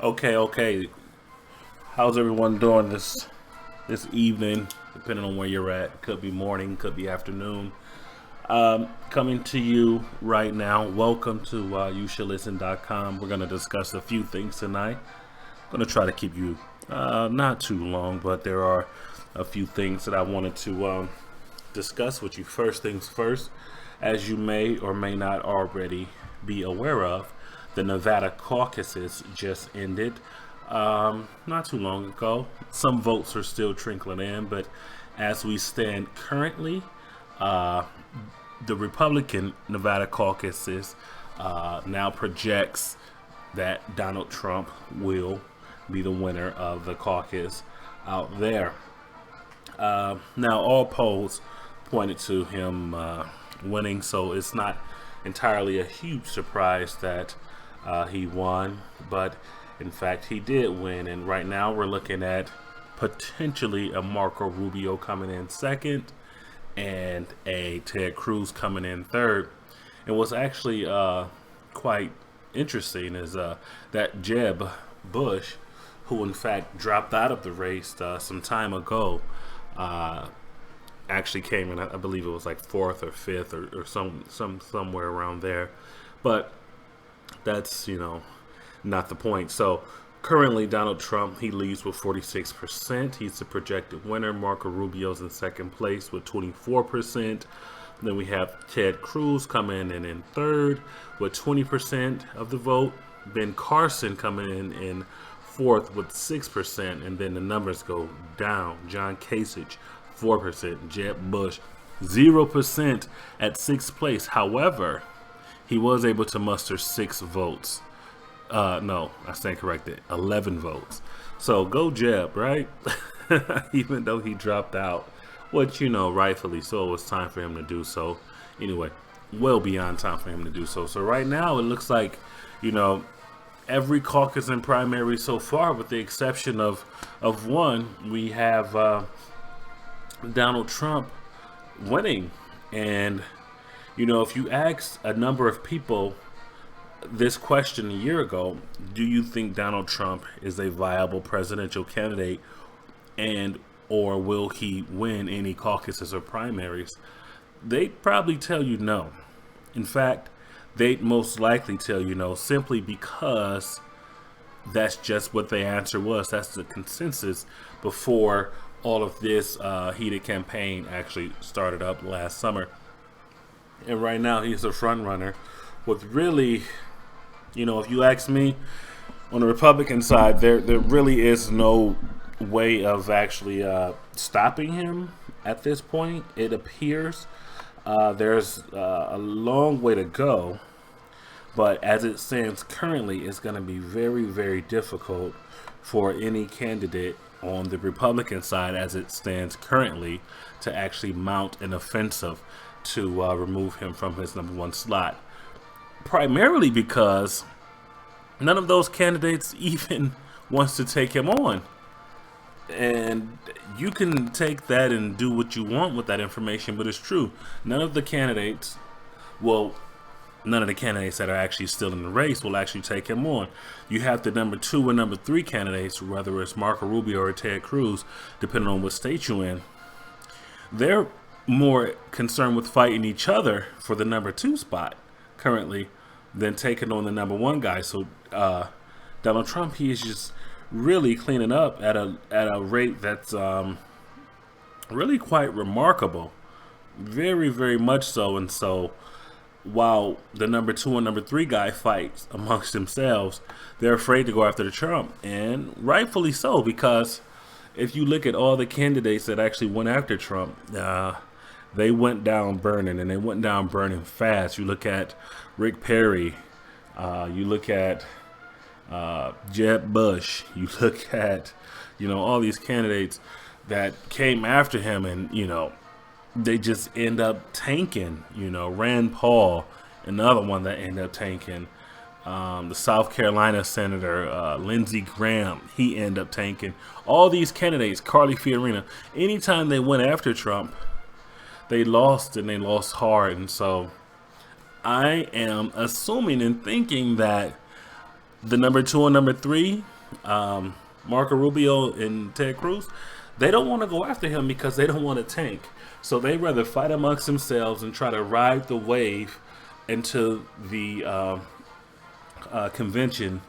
Okay. How's everyone doing this evening? Depending on where you're at, could be morning, could be afternoon. Coming to you right now. Welcome to YouShouldListen.com. We're gonna discuss a few things tonight. I'm gonna try to keep you not too long, but there are a few things that I wanted to discuss with you. First things first, as you may or may not already be aware of, the Nevada caucuses just ended not too long ago. Some votes are still trickling in, but as we stand currently, uh, the Republican Nevada caucuses now projects that Donald Trump will be the winner of the caucus out there. Now, all polls pointed to him winning, so it's not entirely a huge surprise that he won, but in fact, he did win. And right now, we're looking at potentially a Marco Rubio coming in second and a Ted Cruz coming in third. And what's actually quite interesting is that Jeb Bush, who in fact dropped out of the race some time ago, uh, actually came in. I believe it was like fourth or fifth or somewhere around there. But that's not the point. So currently, Donald Trump, he leads with 46%. He's the projected winner. Marco Rubio's in second place with 24%. Then we have Ted Cruz coming in third with 20% of the vote. Ben Carson coming in fourth with 6%. And then the numbers go down. John Kasich, 4%. Jeb Bush, 0% at sixth place. However, he was able to muster 6 votes. No, I stand corrected. 11 votes. So go Jeb, right? Even though he dropped out, which rightfully so, it was time for him to do so. Anyway, well beyond time for him to do so. So right now, it looks like every caucus and primary so far, with the exception of one, we have Donald Trump winning. And if you ask a number of people this question a year ago, do you think Donald Trump is a viable presidential candidate, and or will he win any caucuses or primaries? They'd probably tell you no. In fact, they'd most likely tell you no, simply because that's just what the answer was. That's the consensus before all of this heated campaign actually started up last summer. And right now, he's a front runner with really, if you ask me, on the Republican side, there really is no way of actually stopping him at this point. It appears there's a long way to go, but as it stands currently, it's going to be very, very difficult for any candidate on the Republican side, as it stands currently, to actually mount an offensive to remove him from his number one slot. Primarily because none of those candidates even wants to take him on. And you can take that and do what you want with that information, but it's true. None of the candidates, well, none of the candidates that are actually still in the race will actually take him on. You have the number 2 and number 3 candidates, whether it's Marco Rubio or Ted Cruz, depending on what state you're in. They're more concerned with fighting each other for the number 2 spot currently than taking on the number 1 guy. So Donald Trump, he is just really cleaning up at a rate that's really quite remarkable, very, very much so. And so while the number 2 and number 3 guy fights amongst themselves, they're afraid to go after the Trump, and rightfully so, because if you look at all the candidates that actually went after Trump, they went down burning, and they went down burning fast. You look at Rick Perry, you look at Jeb Bush, you look at all these candidates that came after him, and they just end up tanking. Rand Paul, another one that ended up tanking. The South Carolina Senator Lindsey Graham, he ended up tanking. All these candidates, Carly Fiorina, anytime they went after Trump, they lost, and they lost hard. And so I am assuming and thinking that The number 2 and number 3, Marco Rubio and Ted Cruz, they don't want to go after him because they don't want to tank. So they rather fight amongst themselves and try to ride the wave into the convention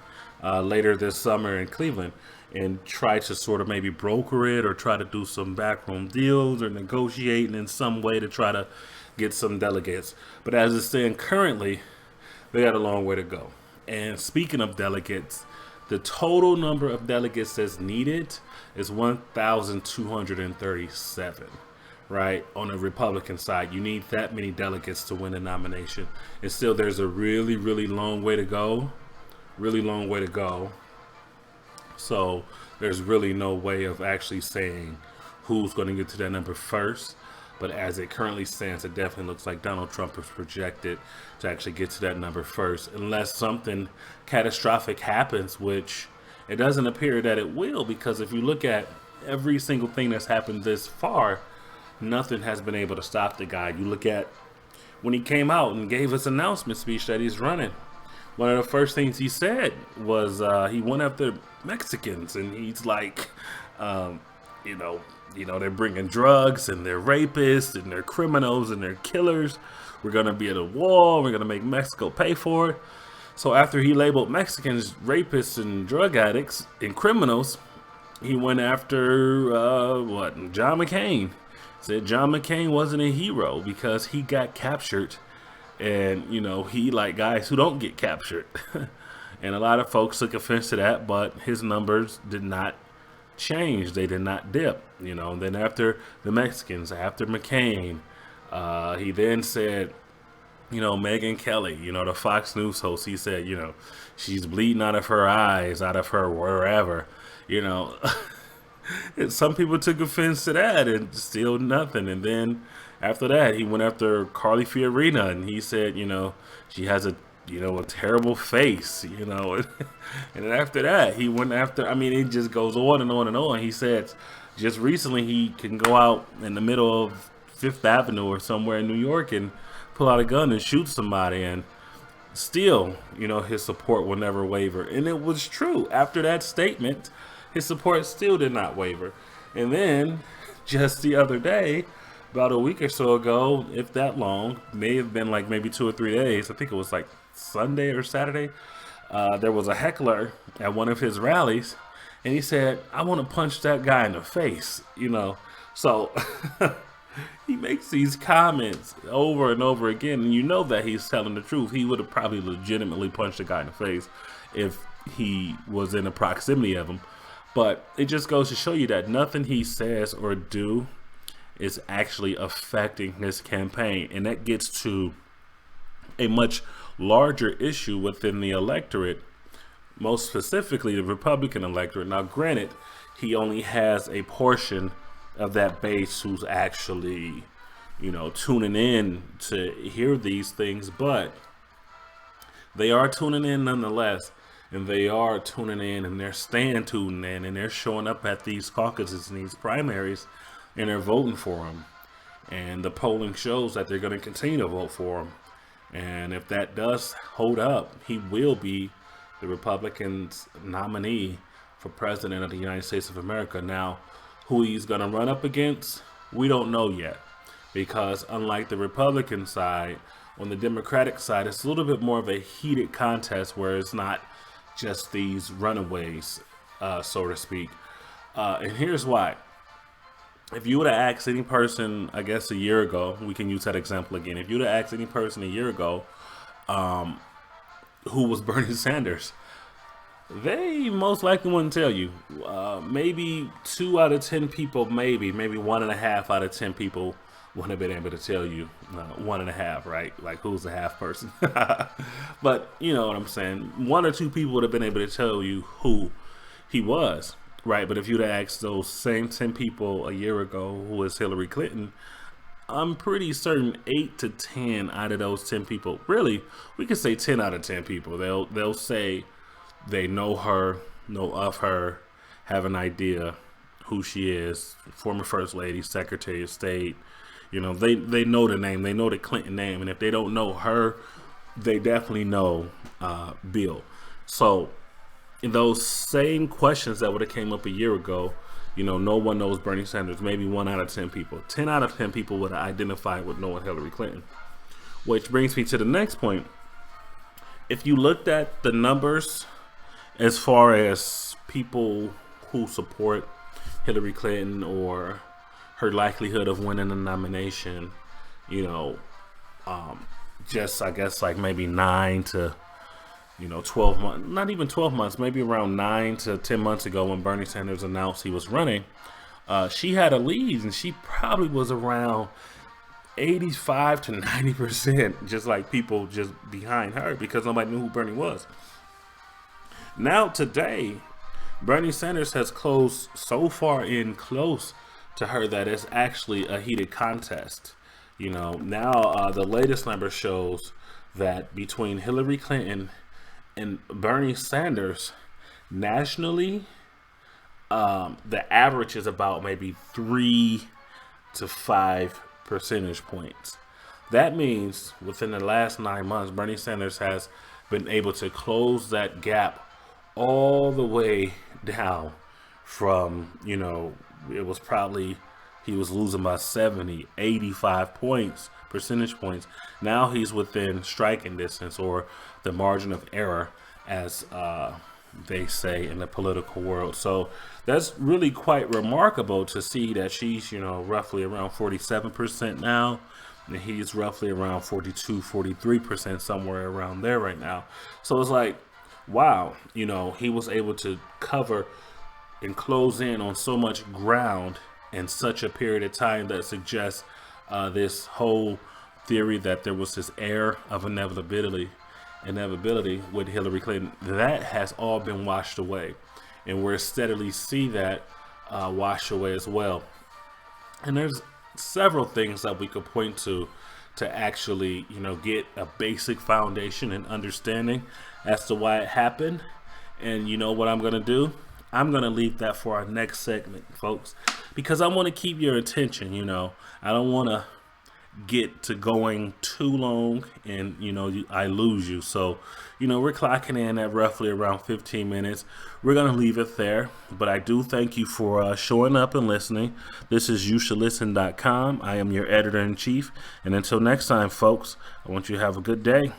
later this summer in Cleveland and try to sort of maybe broker it or try to do some backroom deals or negotiating in some way to try to get some delegates. But as it's saying currently, they got a long way to go. And speaking of delegates, the total number of delegates that's needed is 1,237, right? On the Republican side, you need that many delegates to win a nomination. And still, there's a really, really long way to go. Really long way to go. So there's really no way of actually saying who's going to get to that number first. But as it currently stands, it definitely looks like Donald Trump is projected to actually get to that number first, unless something catastrophic happens, which it doesn't appear that it will, because if you look at every single thing that's happened this far, nothing has been able to stop the guy. You look at when he came out and gave his announcement speech that he's running. One of the first things he said was he went after Mexicans, and he's like, they're bringing drugs and they're rapists and they're criminals and they're killers. We're going to be at a wall. We're going to make Mexico pay for it. So after he labeled Mexicans rapists and drug addicts and criminals, he went after, John McCain. Said John McCain wasn't a hero because he got captured. And, he like guys who don't get captured. And a lot of folks took offense to that, but his numbers did not change. They did not dip. Then after the Mexicans, after McCain, he then said, Megyn Kelly, the Fox News host, he said, she's bleeding out of her eyes, out of her wherever, And some people took offense to that and still nothing. And then after that, he went after Carly Fiorina and he said, she has a terrible face, And then after that, he went after, it just goes on and on and on. He said just recently he can go out in the middle of Fifth Avenue or somewhere in New York and pull out a gun and shoot somebody. And still, his support will never waver. And it was true. After that statement, his support still did not waver. And then just the other day, about a week or so ago, if that long, may have been like maybe 2 or 3 days. I think it was like Sunday or Saturday. There was a heckler at one of his rallies, and he said, "I want to punch that guy in the face," So he makes these comments over and over again, and that he's telling the truth. He would have probably legitimately punched the guy in the face if he was in the proximity of him. But it just goes to show you that nothing he says or do is actually affecting his campaign. And that gets to a much larger issue within the electorate, most specifically the Republican electorate. Now, granted, he only has a portion of that base who's actually, tuning in to hear these things, but they are tuning in nonetheless. And they are tuning in and they're staying tuned in and they're showing up at these caucuses and these primaries and they're voting for him. And the polling shows that they're going to continue to vote for him. And if that does hold up, he will be the Republicans' nominee for president of the United States of America. Now, who he's going to run up against, we don't know yet. Because unlike the Republican side, on the Democratic side, it's a little bit more of a heated contest where it's not just these runaways, so to speak. And here's why. If you would have asked any person, I guess a year ago, we can use that example again. If you would have asked any person a year ago who was Bernie Sanders, they most likely wouldn't tell you. Maybe 2 out of 10 people, maybe 1.5 out of 10 people wouldn't have been able to tell you 1.5, right? Like, who's the half person? But you know what I'm saying. 1 or 2 people would have been able to tell you who he was, right? But if you'd asked those same 10 people a year ago who was Hillary Clinton, I'm pretty certain 8 to 10 out of those 10 people, really, we could say 10 out of 10 people, they'll say they know her, know of her, have an idea who she is, former First Lady, Secretary of State. You know, they know the name, they know the Clinton name, and if they don't know her, they definitely know Bill. So those same questions that would have came up a year ago, no one knows Bernie Sanders. Maybe 1 out of 10 people. 10 out of 10 people would have identified with knowing Hillary Clinton. Which brings me to the next point. If you looked at the numbers as far as people who support Hillary Clinton or her likelihood of winning the nomination, just I guess like maybe 9 to 12 months, not even 12 months, maybe around 9 to 10 months ago when Bernie Sanders announced he was running, she had a lead and she probably was around 85 to 90%, just like people just behind her because nobody knew who Bernie was. Now today, Bernie Sanders has closed so far in close to her that it's actually a heated contest. Now the latest number shows that between Hillary Clinton and Bernie Sanders, nationally, the average is about maybe 3 to 5 percentage points. That means within the last 9 months, Bernie Sanders has been able to close that gap all the way down from, it was probably, he was losing by 70, 85 points, percentage points. Now he's within striking distance, or the margin of error, as they say in the political world. So that's really quite remarkable to see that she's, roughly around 47% now. And he's roughly around 42, 43%, somewhere around there right now. So it's like, wow, he was able to cover and close in on so much ground in such a period of time that suggests this whole theory that there was this air of inevitability with Hillary Clinton. That has all been washed away, and we're steadily see that wash away as well. And there's several things that we could point to actually, get a basic foundation and understanding as to why it happened. And you know what I'm going to do? I'm going to leave that for our next segment, folks, because I want to keep your attention. I don't want to get to going too long and I lose you. So we're clocking in at roughly around 15 minutes. We're gonna leave it there, but I do thank you for showing up and listening. This is youshouldlisten.com. I am your editor-in-chief, and until next time, folks, I want you to have a good day.